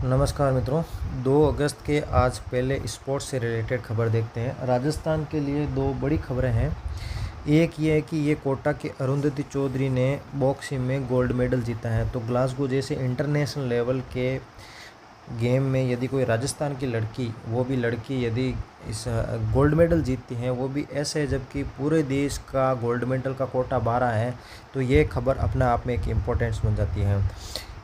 नमस्कार मित्रों। 2 अगस्त के आज पहले स्पोर्ट्स से रिलेटेड खबर देखते हैं। राजस्थान के लिए 2 बड़ी खबरें हैं। एक ये है कि ये कोटा के अरुंधति चौधरी ने बॉक्सिंग में गोल्ड मेडल जीता है। तो ग्लासगो जैसे इंटरनेशनल लेवल के गेम में यदि कोई राजस्थान की लड़की, वो भी लड़की, यदि इस गोल्ड मेडल जीतती हैं, वो भी ऐसे जबकि पूरे देश का गोल्ड मेडल का कोटा 12 है, तो ये खबर अपने आप में एक इम्पोर्टेंस बन जाती है।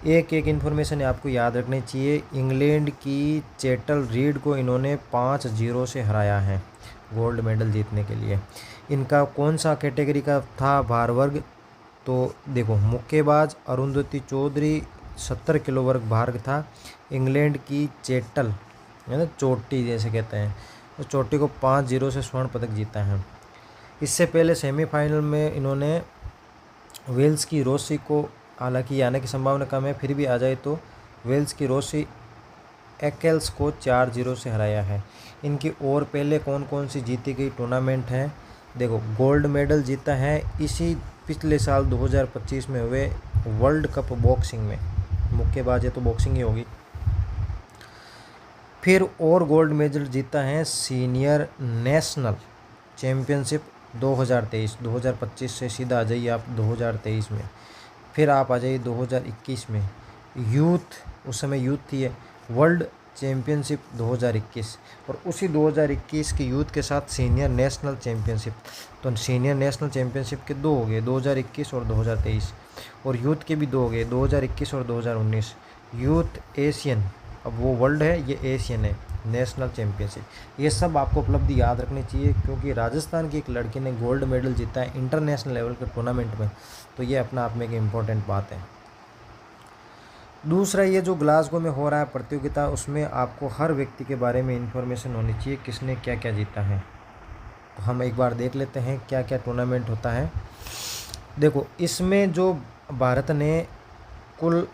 एक इन्फॉर्मेशन आपको याद रखनी चाहिए। इंग्लैंड की चैटल रीड को इन्होंने 5-0 से हराया है गोल्ड मेडल जीतने के लिए। इनका कौन सा कैटेगरी का था भार वर्ग? तो देखो, मुक्केबाज अरुंधति चौधरी 70 किलो वर्ग भार था। इंग्लैंड की चैटल, है ना, चोटी जैसे कहते हैं, तो चोटी को 5-0 से स्वर्ण पदक जीता है। इससे पहले सेमीफाइनल में इन्होंने वेल्स की रोसी को, हालांकि आने की संभावना कम है, फिर भी आ जाए तो वेल्स की रोसी एक्ल्स को 4-0 से हराया है। इनकी और पहले कौन कौन सी जीती गई टूर्नामेंट है? देखो, गोल्ड मेडल जीता है इसी पिछले साल 2025 में हुए वर्ल्ड कप बॉक्सिंग में। मुक्केबाज है तो बॉक्सिंग ही होगी। फिर और गोल्ड मेडल जीता है सीनियर नेशनल चैम्पियनशिप 2023। 2025 से सीधा आ जाइए आप 2023 में। फिर आप आ जाइए 2021 में यूथ, उस समय यूथ थी ये, वर्ल्ड चैम्पियनशिप 2021। और उसी 2021 की यूथ के साथ सीनियर नेशनल चैम्पियनशिप। तो सीनियर नेशनल चैम्पियनशिप के 2 हो गए, 2021 और 2023, और यूथ के भी 2 हो गए, 2021 और 2019। यूथ एशियन, अब वो वर्ल्ड है, ये एशियन है नेशनल चैम्पियनशिप। ये सब आपको उपलब्धि याद रखनी चाहिए, क्योंकि राजस्थान की एक लड़की ने गोल्ड मेडल जीता है इंटरनेशनल लेवल के टूर्नामेंट में, तो ये अपना आप में एक इम्पॉर्टेंट बात है। दूसरा, ये जो ग्लासगो में हो रहा है प्रतियोगिता, उसमें आपको हर व्यक्ति के बारे में इंफॉर्मेशन होनी चाहिए, किसने क्या क्या जीता है। तो हम एक बार देख लेते हैं क्या क्या टूर्नामेंट होता है। देखो, इसमें जो भारत ने कुल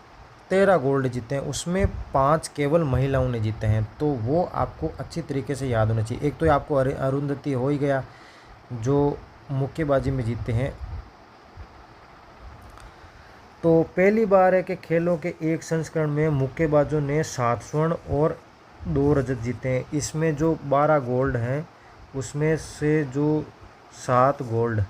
13 गोल्ड जीते हैं, उसमें 5 केवल महिलाओं ने जीते हैं, तो वो आपको अच्छी तरीके से याद होना चाहिए। एक तो आपको अरुंधति हो ही गया जो मुक्केबाजी में जीते हैं। तो पहली बार है कि खेलों के एक संस्करण में मुक्केबाजों ने 7 स्वर्ण और 2 रजत जीते हैं। इसमें जो 12 गोल्ड हैं, उसमें से जो 7 गोल्ड,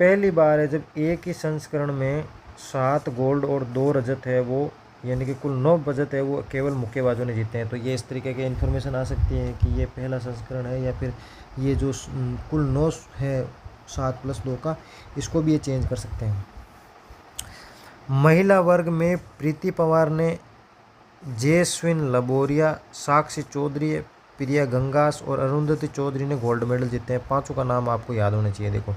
पहली बार है जब एक ही संस्करण में 7 गोल्ड और 2 रजत है, वो यानी कि कुल 9 रजत है, वो केवल मुक्केबाजों ने जीते हैं। तो ये इस तरीके की इन्फॉर्मेशन आ सकती है कि ये पहला संस्करण है, या फिर ये जो कुल 9 है 7 + 2 का, इसको भी ये चेंज कर सकते हैं। महिला वर्ग में प्रीति पवार ने, जेस्विन लबोरिया, साक्षी चौधरी, प्रिया गंगास और अरुंधति चौधरी ने गोल्ड मेडल जीते हैं। 5 का नाम आपको याद होना चाहिए। देखो,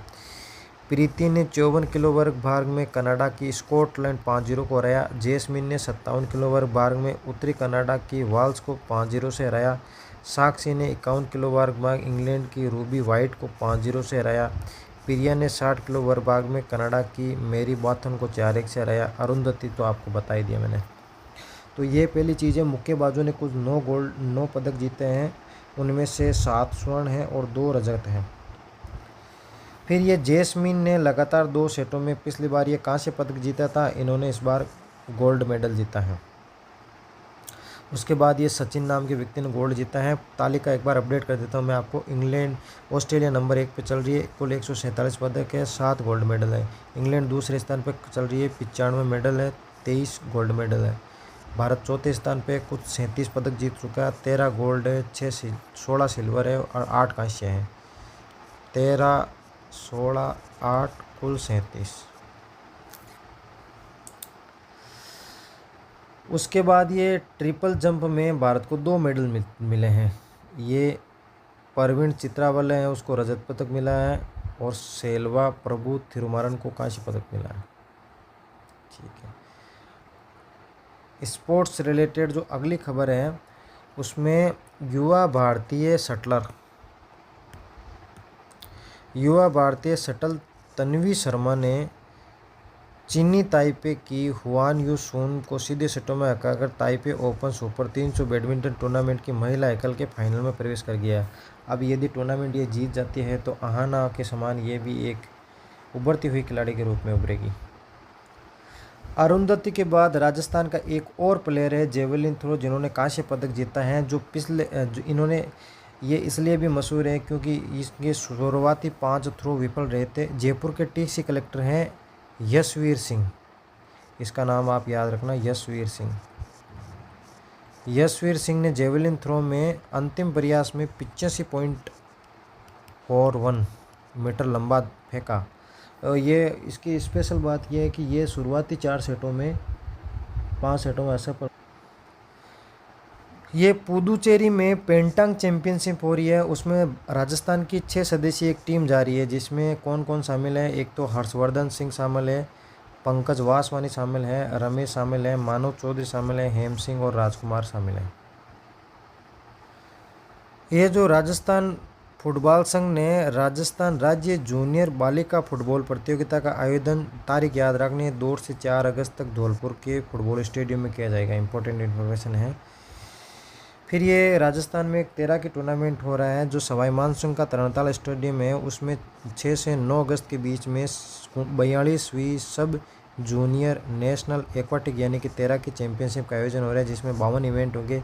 प्रीति ने 54 किलो वर्ग भाग में कनाडा की स्कॉटलैंड 5-0 को हराया। जेस्मिन ने 57 किलो वर्ग भाग में उत्तरी कनाडा की वाल्स को 5-0 से हराया। साक्षी ने 51 किलो वर्ग भाग इंग्लैंड की रूबी वाइट को 5-0 से हराया। प्रिया ने 60 किलो वर्ग भाग में कनाडा की मेरी बाथन को 4-1 से हराया। अरुंधति तो आपको बता ही दिया मैंने। तो ये पहली चीज़ है, मुक्केबाजों ने कुछ 9 पदक जीते हैं, उनमें से 7 स्वर्ण हैं और 2 रजत हैं। फिर ये जेस्मिन ने लगातार 2 सेटों में, पिछली बार ये कांस्य पदक जीता था, इन्होंने इस बार गोल्ड मेडल जीता है। उसके बाद ये सचिन नाम के व्यक्ति ने गोल्ड जीता है। तालिका एक बार अपडेट कर देता हूँ मैं आपको। इंग्लैंड, ऑस्ट्रेलिया नंबर 1 पे चल रही है, कुल 147 पदक है, 7 गोल्ड मेडल है। इंग्लैंड दूसरे स्थान पर चल रही है, 95 मेडल है, 23 गोल्ड मेडल है। भारत चौथे स्थान पे कुछ 37 पदक जीत चुका है, 13 गोल्ड है, 16 सिल्वर है और 8 कांस्य है। 13, 16, 8, कुल 37। उसके बाद ये ट्रिपल जंप में भारत को 2 मेडल मिले हैं। ये परवीन चित्रावल है, उसको रजत पदक मिला है, और सेल्वा प्रभु थिरुमारन को कांस्य पदक मिला है। ठीक है। स्पोर्ट्स रिलेटेड जो अगली खबर है, उसमें युवा भारतीय शटल तन्वी शर्मा ने चीनी ताइपे की हुआन यू सून को सीधे सेटों में हराकर Taipei open super 300 badminton tournament की महिला एकल के फाइनल में प्रवेश कर गया। अब यदि टूर्नामेंट ये जीत जाती है तो अहाना के समान ये भी एक उभरती हुई खिलाड़ी के रूप में उभरेगी। अरुंधति के बाद राजस्थान का एक और प्लेयर है जेवलिन थ्रो जिन्होंने कांस्य पदक जीता है, जो इन्होंने ये इसलिए भी मशहूर है क्योंकि इसके शुरुआती 5 थ्रो विफल रहे थे। जयपुर के टीसी कलेक्टर हैं यशवीर सिंह, इसका नाम आप याद रखना, यशवीर सिंह। यशवीर सिंह ने जेवलिन थ्रो में अंतिम प्रयास में 85.41 मीटर लंबा फेंका। ये इसकी स्पेशल बात यह है कि ये शुरुआती 5 सेटों में ऐसा पर ये पुदुचेरी में पेंटांग चैंपियनशिप हो रही है। उसमें राजस्थान की 6 सदस्यीय एक टीम जा रही है जिसमें कौन कौन शामिल है। एक तो हर्षवर्धन सिंह शामिल है, पंकज वासवानी शामिल है, रमेश शामिल है, मानव चौधरी शामिल है, हेम सिंह और राजकुमार शामिल है। ये जो राजस्थान फुटबॉल संघ ने राजस्थान राज्य जूनियर बालिका फुटबॉल प्रतियोगिता का आयोजन, तारीख याद रखनी है, 2 से 4 अगस्त तक धौलपुर के फुटबॉल स्टेडियम में किया जाएगा। इंपॉर्टेंट इन्फॉर्मेशन है। फिर ये राजस्थान में एक तैराकी टूर्नामेंट हो रहा है जो सवाई मानसिंह का तरणताल स्टेडियम है। उसमें 6 से 9 अगस्त के बीच में 42वीं सब जूनियर नेशनल एक्वाटिक यानी कि तैराकी चैंपियनशिप का आयोजन हो रहा है जिसमें 52 इवेंट होंगे,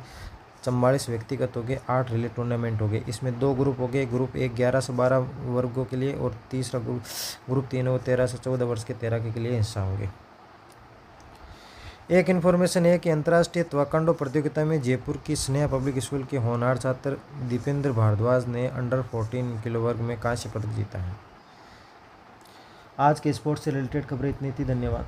44 व्यक्तिगत हो गए, 8 रिले टूर्नामेंट हो गए। इसमें 2 ग्रुप हो गए, ग्रुप 1 11 से 12 वर्गों के लिए और तीसरा ग्रुप 3 वो 13 से 14 वर्ष के तैराकी के लिए हिस्सा होंगे। एक इन्फॉर्मेशन है कि अंतर्राष्ट्रीय ताइक्वांडो प्रतियोगिता में जयपुर की स्नेहा पब्लिक स्कूल के होनहार छात्र दीपेंद्र भारद्वाज ने अंडर 14 किलो वर्ग में कांस्य पदक जीता है। आज के स्पोर्ट्स से रिलेटेड खबरें इतनी थी। धन्यवाद।